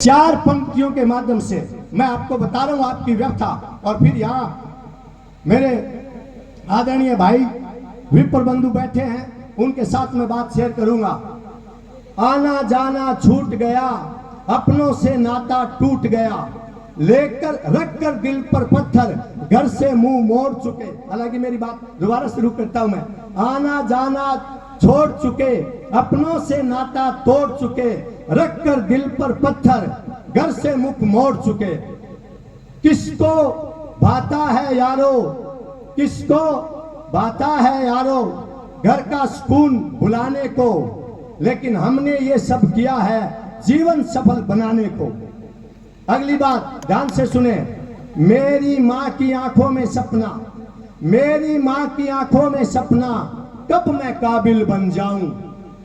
चार पंक्तियों के माध्यम से मैं आपको बता रहा हूं आपकी व्यथा, और फिर यहाँ मेरे आदरणीय भाई विप्र बंधु बैठे हैं, उनके साथ में बात शेयर करूंगा। आना जाना छूट गया, अपनों से नाता टूट गया, लेकर रखकर दिल पर पत्थर, घर से मुंह मोड़ चुके। हालांकि मेरी बात दोबारा शुरू करता हूं मैं। आना जाना छोड़ चुके, अपनों से नाता तोड़ चुके, रखकर दिल पर पत्थर, घर से मुख मोड़ चुके। किसको भाता है यारो, किसको भाता है यारो, घर का सुकून भुलाने को, लेकिन हमने ये सब किया है जीवन सफल बनाने को। अगली बात ध्यान से सुने। मेरी माँ की आंखों में सपना, मेरी माँ की आंखों में सपना, कब मैं काबिल बन जाऊं।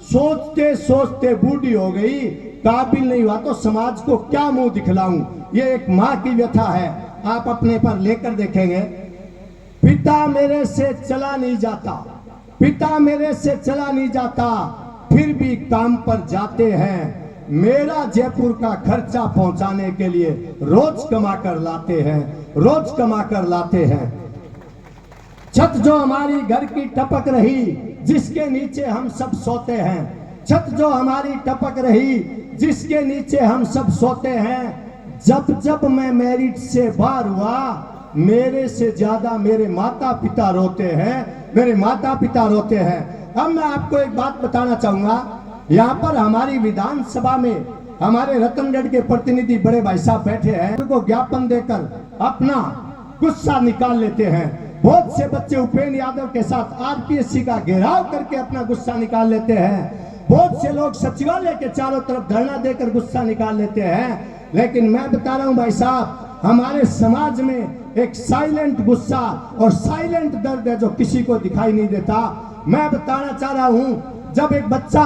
सोचते सोचते बूढ़ी हो गई, काबिल नहीं हुआ तो समाज को क्या मुंह दिखलाऊं। ये एक माँ की व्यथा है, आप अपने पर लेकर देखेंगे। पिता मेरे से चला नहीं जाता, पिता मेरे से चला नहीं जाता, फिर भी काम पर जाते हैं। मेरा जयपुर का खर्चा पहुंचाने के लिए रोज कमा कर लाते हैं, रोज कमा कर लाते हैं। छत जो हमारी घर की टपक रही, जिसके नीचे हम सब सोते हैं, छत जो हमारी टपक रही, जिसके नीचे हम सब सोते हैं। जब जब मैं मैरिट से बाहर हुआ, मेरे से ज्यादा मेरे माता पिता रोते हैं, मेरे माता पिता रोते हैं। अब मैं आपको एक बात बताना चाहूंगा। यहाँ पर हमारी विधानसभा में हमारे रतनगढ़ के प्रतिनिधि बड़े भाई साहब बैठे हैं, उनको ज्ञापन देकर अपना गुस्सा निकाल लेते हैं। बहुत से बच्चे उपेंद्र यादव के साथ आरपीएससी का घेराव करके अपना गुस्सा निकाल लेते हैं। बहुत से लोग सचिवालय के चारों तरफ धरना देकर गुस्सा निकाल लेते हैं। लेकिन मैं बता रहा हूं भाई साहब, हमारे समाज में एक साइलेंट गुस्सा और साइलेंट दर्द है जो किसी को दिखाई नहीं देता। मैं बताना चाह रहा हूं, जब एक बच्चा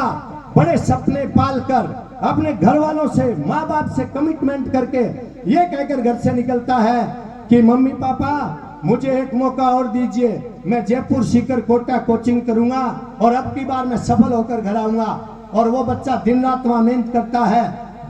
बड़े सपने पालकर अपने घर वालों से, माँ बाप से कमिटमेंट करके ये कहकर घर से निकलता है कि मम्मी पापा मुझे एक मौका और दीजिए, मैं जयपुर सीकर कोटा कोचिंग करूंगा और अब की बार मैं सफल होकर घर आऊंगा, और वो बच्चा दिन रात वहां मेहनत करता है।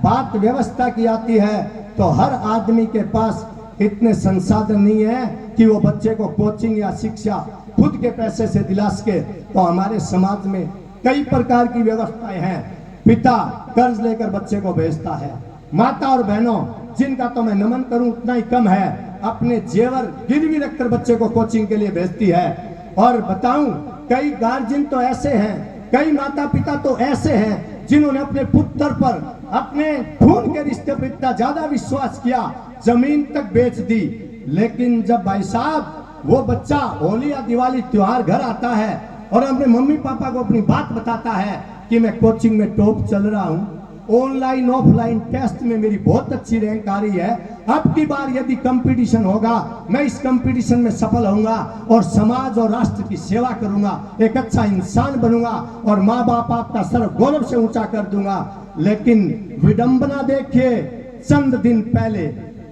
बात व्यवस्था की आती है तो हर आदमी के पास इतने संसाधन नहीं है कि वो बच्चे को कोचिंग या शिक्षा खुद के पैसे से दिला सके। तो हमारे समाज में कई प्रकार की व्यवस्थाएं हैं। पिता कर्ज लेकर बच्चे को भेजता है, माता और बहनों जिनका तो मैं नमन करूं उतना ही कम है, अपने जेवर गिरवी रखकर बच्चे को कोचिंग के लिए भेजती है। और बताऊं, कई गार्जियन तो ऐसे हैं, कई माता पिता तो ऐसे हैं जिन्होंने अपने पुत्र पर, अपने खून के रिश्ते पर इतना ज्यादा विश्वास किया, जमीन तक बेच दी। लेकिन जब भाई साहब वो बच्चा होली या दिवाली त्योहार घर आता है और अपने मम्मी पापा को अपनी बात बताता है कि मैं कोचिंग में टॉप चल रहा हूं, ऑनलाइन ऑफलाइन टेस्ट में मेरी बहुत अच्छी रैंक आ रही है, अब की बार यदि कंपटीशन होगा मैं इस कंपटीशन में सफल होऊंगा और समाज और राष्ट्र की सेवा करूंगा, एक अच्छा इंसान बनूंगा और माँ बाप आपका सर गौरव से ऊंचा कर दूंगा। लेकिन विडंबना देखिए, चंद दिन पहले,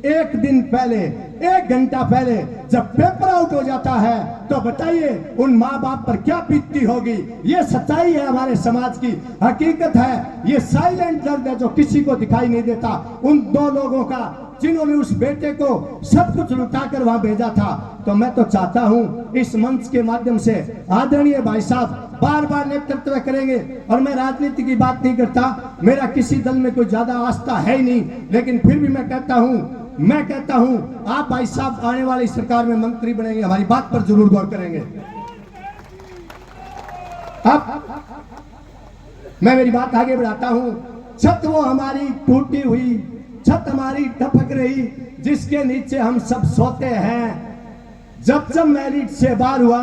एक दिन पहले, एक घंटा पहले जब पेपर आउट हो जाता है तो बताइए उन माँ बाप पर क्या बीतती होगी। ये सच्चाई है हमारे समाज की, हकीकत है। ये साइलेंट दर्द है जो किसी को दिखाई नहीं देता। उन दो लोगों का जिन्होंने उस बेटे को सब कुछ लुटाकर वहां भेजा था। तो मैं तो चाहता हूं इस मंच के माध्यम से आदरणीय भाई साहब बार बार नेतृत्व करेंगे, और मैं राजनीति की बात नहीं करता, मेरा किसी दल में कोई ज्यादा आस्था है ही नहीं, लेकिन फिर भी मैं कहता हूं आप भाई साहब आने वाली सरकार में मंत्री बनेंगे, हमारी बात पर जरूर गौर करेंगे। अब मैं मेरी बात आगे बढ़ाता हूं। छत वो हमारी टूटी हुई, छत हमारी टपक रही, जिसके नीचे हम सब सोते हैं। जब जब मैरिट से बाहर हुआ,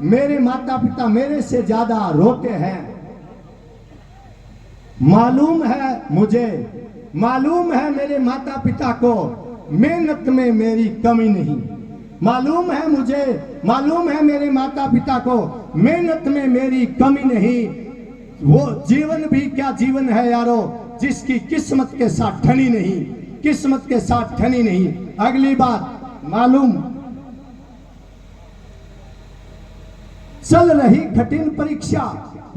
मेरे माता पिता मेरे से ज्यादा रोते हैं। मालूम है मुझे, मालूम है मेरे माता पिता को, मेहनत में मेरी कमी नहीं। मालूम है मुझे, मालूम है मेरे माता पिता को, मेहनत में मेरी कमी नहीं। वो जीवन भी क्या जीवन है यारो, जिसकी किस्मत के साथ ठनी नहीं, किस्मत के साथ ठनी नहीं। अगली बात, मालूम चल रही कठिन परीक्षा,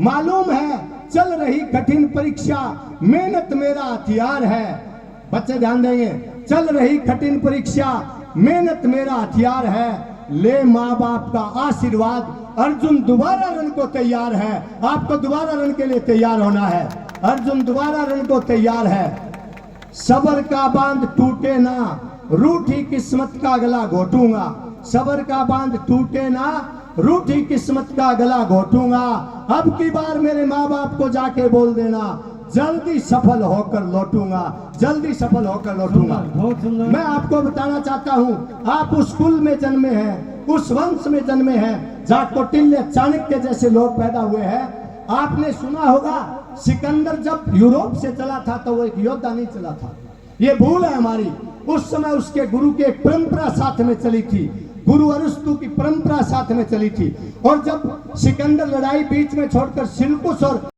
मालूम है चल रही कठिन परीक्षा, मेहनत मेरा हथियार है। बच्चे ध्यान देंगे। चल रही कठिन परीक्षा, मेहनत मेरा हथियार है, ले माँ बाप का आशीर्वाद, अर्जुन दोबारा रण को तैयार है। आपको दोबारा रण के लिए तैयार होना है। अर्जुन दोबारा रण को तैयार है। सबर का बांध टूटे ना, रूठी किस्मत का गला घोटूंगा। सबर का बांध टूटे ना, रूठी किस्मत का गला घोटूंगा। अब की बार मेरे माँ बाप को जाके बोल देना, जल्दी सफल होकर लौटूंगा, जल्दी सफल होकर लौटूंगा। बहुत सुंदर। मैं आपको बताना चाहता हूं, आप उस कुल में जन्मे हैं, उस वंश में जन्मे हैं जहां कौटिल्य चाणक्य जैसे लोग पैदा हुए हैं। आपने सुना होगा सिकंदर जब यूरोप से चला था तो वो एक योद्धा नहीं चला था। ये भूल है हमारी। उस समय उसके गुरु की एक परंपरा साथ में चली थी, गुरु अरस्तु की परंपरा साथ में चली थी। और जब सिकंदर लड़ाई बीच में छोड़कर सिलकुस और